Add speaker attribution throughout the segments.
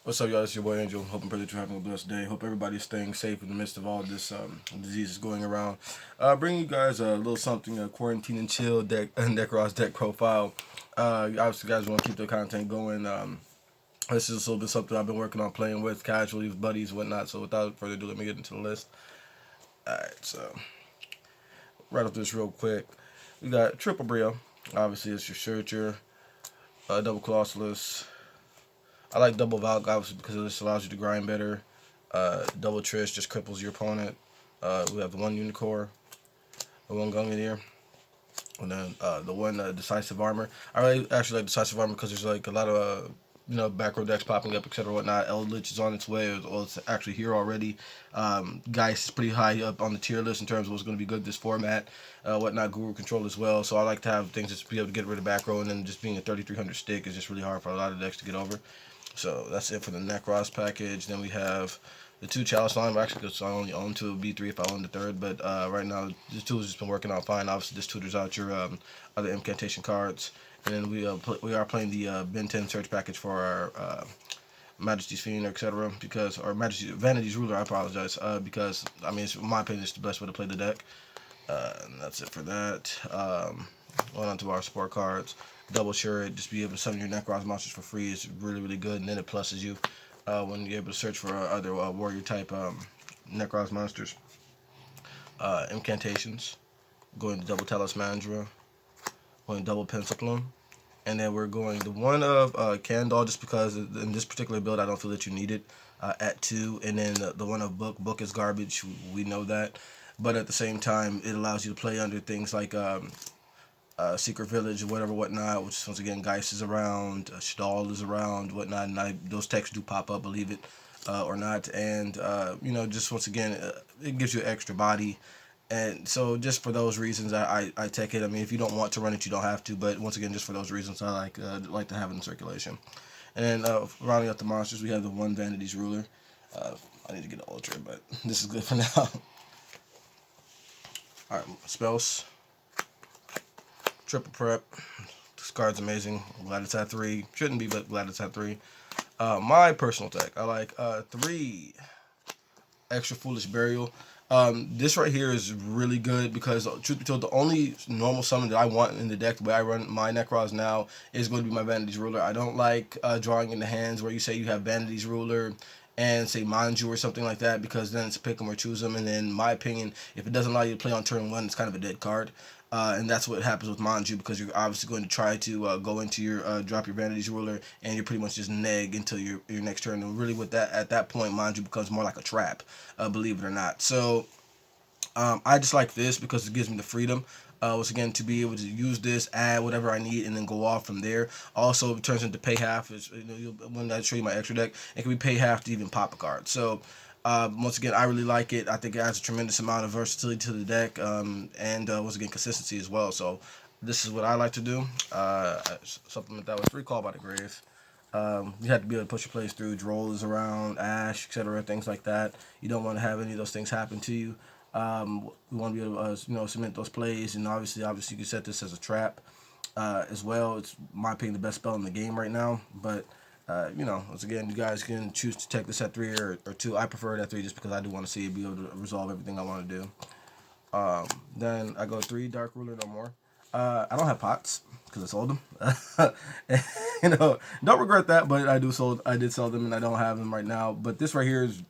Speaker 1: What's up, y'all? It's your boy Angel. Hope and pray that you're having a blessed day. Hope everybody's staying safe in the midst of all this diseases going around. Bringing you guys a little something, a quarantine and chill deck, Nekroz deck profile. Obviously, guys want to keep the content going. This is a little bit something I've been working on playing with casually with buddies, whatnot. So without further ado, let me get into the list. Alright, so right off this real quick, we got triple brio. Obviously, it's your searcher, double colossus. I like double Valk obviously because it just allows you to grind better. Double Trish just cripples your opponent. We have the one Unicorn, the one Gungnir, and then the one Decisive Armor. I really actually like Decisive Armor because there's like a lot of back row decks popping up, etc. Whatnot. Eldritch is on its way, or it's actually here already. Geist is pretty high up on the tier list in terms of what's going to be good this format. Whatnot, Guru Control as well. So I like to have things just be able to get rid of back row, and then just being a 3300 stick is just really hard for a lot of decks to get over. So that's it for the Nekroz package. Then we have the two Chalice line. Actually, because I only own two, it would be three if I owned the third. But right now, this tool has just been working out fine. Obviously, this tutors out your other incantation cards. And then we are playing the Ben 10 search package for our Majesty's Fiend, etc. Because, or Majesty's Vanity's Ruler, I apologize. Because, I mean, in my opinion, it's the best way to play the deck. And that's it for that. Going on to our support cards. Double sure just be able to summon your Nekroz monsters for free is really, really good. And then it pluses you when you're able to search for other warrior type Nekroz monsters. Incantations. Going to double Talismandra. Going double Pencil Plume. And then we're going the one of Candle, just because in this particular build I don't feel that you need it at 2. And then the one of Book. Book is garbage. We know that. But at the same time, it allows you to play under things like Secret Village or whatever, whatnot, which once again, Geist is around, Stall is around, whatnot, and those texts do pop up, believe it or not. And, just once again, it gives you extra body. And so just for those reasons, I take it. I mean, if you don't want to run it, you don't have to. But once again, just for those reasons, I like to have it in circulation. And then rounding up the monsters, we have the one Vanity's Ruler. I need to get an Ultra, but this is good for now. All right, spells. Triple prep. This card's amazing. Glad it's at 3. Shouldn't be, but glad it's at 3. My personal deck, I like 3 extra foolish burial. This right here is really good because, truth be told, the only normal summon that I want in the deck, the way I run my Nekroz now, is going to be my Vanity's Ruler. I don't like drawing in the hands where you say you have Vanity's Ruler and say Manju or something like that, because then it's pick them or choose them. And then, in my opinion, if it doesn't allow you to play on turn 1, it's kind of a dead card. And that's what happens with Manju, because you're obviously going to try to go into your drop your Vanity's Ruler, and you're pretty much just neg until your next turn. And really, with that, at that point, Manju becomes more like a trap, believe it or not. So I just like this because it gives me the freedom. Once again, to be able to use this, add whatever I need, and then go off from there. Also, it turns into pay half. When I show you my extra deck, it can be pay half to even pop a card. So, once again, I really like it. I think it adds a tremendous amount of versatility to the deck, and once again, consistency as well. So, this is what I like to do. Supplement that with Recall by the Grave. You have to be able to push your plays through. Droll around, Ash, etc., things like that. You don't want to have any of those things happen to you. We want to be able to, cement those plays, and obviously, you can set this as a trap as well. It's, in my opinion, the best spell in the game right now. But once again, you guys can choose to take this at 3 or 2. I prefer it at 3 just because I do want to see it be able to resolve everything I want to do. Then I go 3 Dark Ruler, no more. I don't have pots because I sold them. Don't regret that, but I did sell them, and I don't have them right now. But this right here is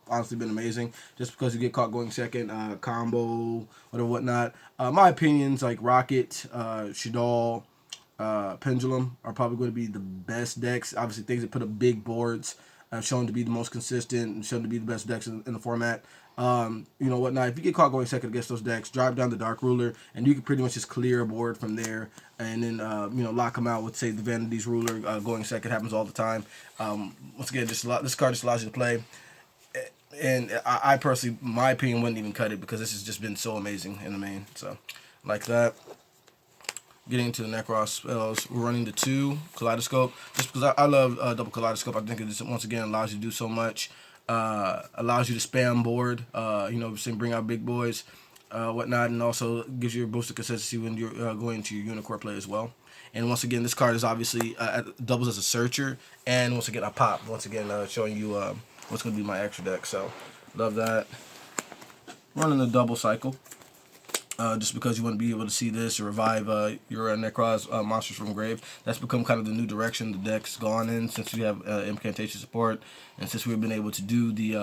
Speaker 1: honestly been amazing, just because you get caught going second, combo, whatever, whatnot. My opinions, like Rocket, Shadal, Pendulum, are probably going to be the best decks. Obviously, things that put up big boards have shown to be the most consistent and shown to be the best decks in the format. Whatnot. If you get caught going second against those decks, drop down the Dark Ruler, and you can pretty much just clear a board from there, and then lock them out with, say, the Vanity's Ruler going second. Happens all the time. Once again, this card just allows you to play. And I personally, my opinion, wouldn't even cut it because this has just been so amazing in the main. So, like that. Getting into the Nekroz spells, we're running the 2 Kaleidoscope. Just because I love double Kaleidoscope. I think it just, once again, allows you to do so much. Allows you to spam board, bring out big boys, whatnot. And also gives you a boost of consistency when you're going to your Unicorn play as well. And once again, this card is obviously doubles as a searcher. And once again, I pop. Once again, showing you what's going to be my extra deck. So, love that. Running the double cycle. Just because you want to be able to see this or revive your Nekroz monsters from grave. That's become kind of the new direction the deck's gone in since we have incantation support, and since we've been able to do the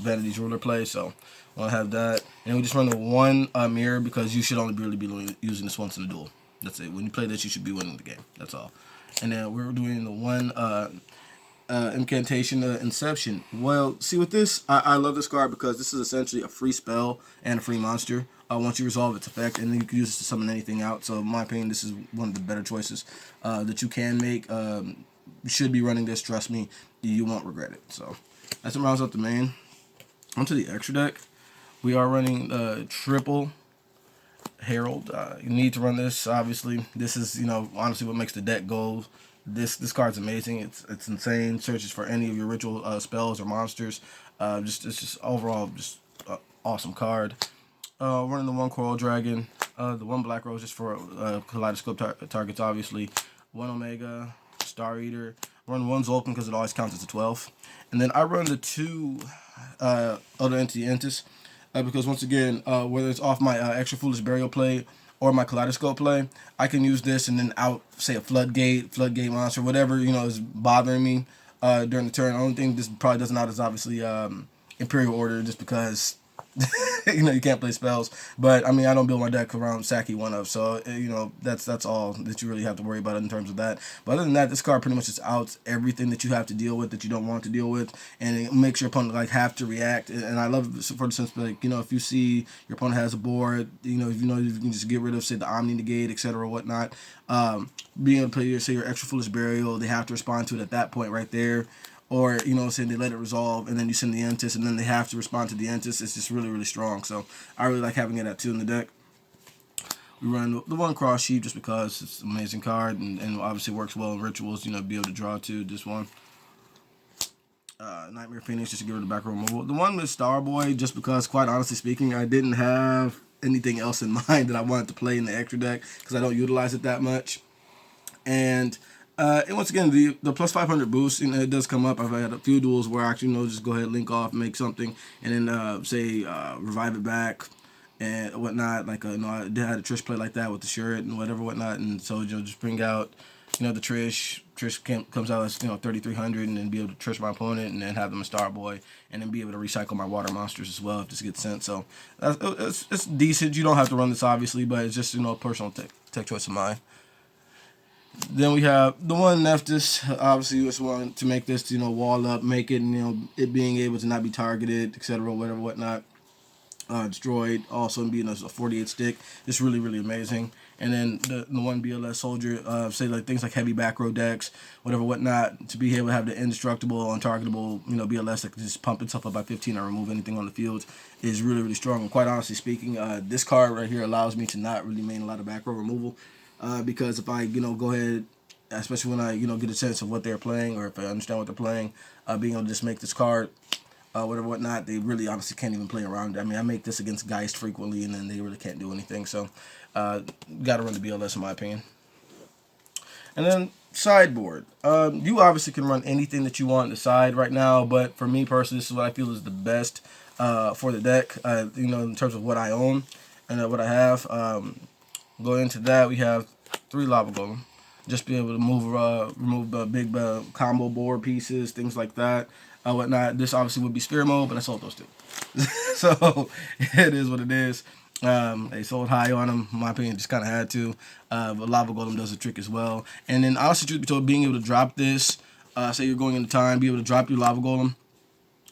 Speaker 1: Vanity's Ruler play. So we'll have that, and we just run the one mirror because you should only really be using this once in a duel. That's it. When you play this, you should be winning the game. That's all. And then we're doing the one incantation Inception. Well, see with this, I love this card because this is essentially a free spell and a free monster. Once you resolve its effect, and then you can use it to summon anything out. So in my opinion, this is one of the better choices that you can make. You should be running this, trust me, you won't regret it. So that's what rounds up the main. Onto the extra deck. We are running triple Herald. You need to run this, obviously. This is, honestly what makes the deck go. This card's amazing. It's insane. Searches for any of your ritual spells or monsters. It's just overall just awesome card. Running the one Coral Dragon, the one Black Rose just for Kaleidoscope targets, obviously. One Omega, Star Eater. Run one Zolkin because it always counts as a 12. And then I run the two Other Entity Entis because once again, whether it's off my Extra Foolish Burial play or my Kaleidoscope play, I can use this and then out, say, a Floodgate monster, whatever, is bothering me during the turn. The only thing this probably doesn't out is obviously Imperial Order, just because you can't play spells. But I mean, I don't build my deck around Saki 1-up, so that's all that you really have to worry about in terms of that. But other than that, this card pretty much just outs everything that you have to deal with that you don't want to deal with, and it makes your opponent have to react. And I love it for the sense if you see your opponent has a board, if you can just get rid of, say, the Omni Negate, etc., whatnot. Being able to play say your Extra Foolish Burial, they have to respond to it at that point right there. Or, saying they let it resolve, and then you send the Entis, and then they have to respond to the Entis. It's just really, really strong. So I really like having it at 2 in the deck. We run the one Cross Sheep just because it's an amazing card, and obviously works well in rituals, be able to draw 2, this one. Nightmare Phoenix just to get rid of the back row removal. The one with Starboy, just because, quite honestly speaking, I didn't have anything else in mind that I wanted to play in the extra deck, because I don't utilize it that much. And once again, the plus 500 boost, it does come up. I've had a few duels where I actually just go ahead, link off, make something, and then say revive it back and whatnot. Like I had a Trish play like that with the shirt and whatnot, and so just bring out the Trish. Trish comes out as 3300, and then be able to Trish my opponent, and then have them a Starboy, and then be able to recycle my water monsters as well if this gets sent. So it's decent. You don't have to run this obviously, but it's just a personal tech choice of mine. Then we have the one Nephthys. Obviously, you just want to make this, wall up, make it, it being able to not be targeted, etc., whatnot. Destroyed, also being a 48 stick. It's really, really amazing. And then the one BLS soldier, say things like heavy back row decks, whatnot, to be able to have the indestructible, untargetable, BLS that can just pump itself up by 15 or remove anything on the field is really, really strong. And quite honestly speaking, this card right here allows me to not really main a lot of back row removal. Because if I, go ahead, especially when I, get a sense of what they're playing, or if I understand what they're playing, being able to just make this card, whatnot, they really honestly can't even play around it. I mean, I make this against Geist frequently, and then they really can't do anything. So, got to run the BLS in my opinion. And then sideboard. You obviously can run anything that you want on the side right now, but for me personally, this is what I feel is the best for the deck. In terms of what I own and what I have. Going into that, we have 3 Lava Golem. Just be able to remove big combo board pieces, things like that, whatnot. This obviously would be Sphere mode, but I sold those 2. So it is what it is. They sold high on them. In my opinion, just kind of had to. But Lava Golem does the trick as well. And then honestly, truth be told, being able to drop this, say you're going into time, be able to drop your Lava Golem,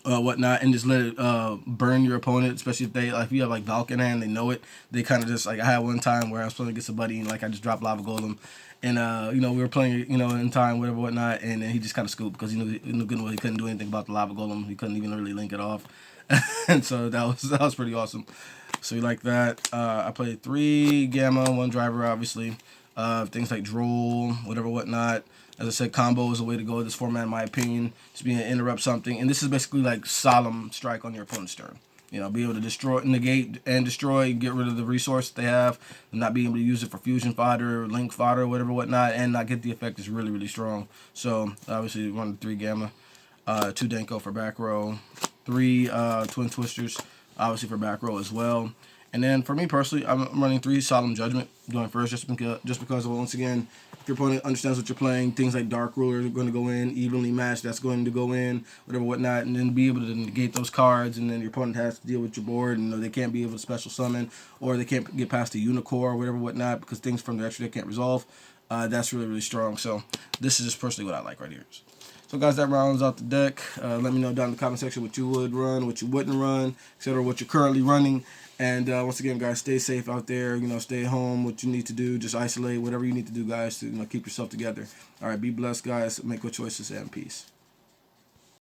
Speaker 1: whatnot, and just let it burn your opponent, especially if they if you have Valken and they know it. They kind of just I had one time where I was playing against somebody and I just dropped Lava Golem, and we were playing in time whatnot, and then he just kind of scooped because he knew good well he couldn't do anything about the Lava Golem. He couldn't even really link it off, and so that was pretty awesome. So we like that. I played 3 Gamma, 1 Driver, obviously. Things like Drool, whatnot. As I said, combo is a way to go in this format, in my opinion. Just being able to interrupt something. And this is basically like Solemn Strike on your opponent's turn. You know, be able to destroy, negate, and destroy, get rid of the resource they have, and not being able to use it for fusion fodder, link fodder, whatever, whatnot, and not get the effect is really, really strong. So obviously, 1 to 3 gamma, 2 Denko for back row, 3 twin twisters, obviously for back row as well. And then for me personally, I'm running 3 Solemn Judgment going first, just because once again, if your opponent understands what you're playing, things like Dark Ruler are going to go in, evenly matched, that's going to go in, whatever, whatnot, and then be able to negate those cards, and then your opponent has to deal with your board, and they can't be able to special summon, or they can't get past the Unicore, whatever, whatnot, because things from the extra they can't resolve. That's really, really strong. So this is just personally what I like right here. So guys, that rounds out the deck. Let me know down in the comment section what you would run, what you wouldn't run, etc., what you're currently running. And once again, guys, stay safe out there. You know, stay home. What you need to do, just isolate. Whatever you need to do, guys, to keep yourself together. All right, be blessed, guys. Make good choices and peace.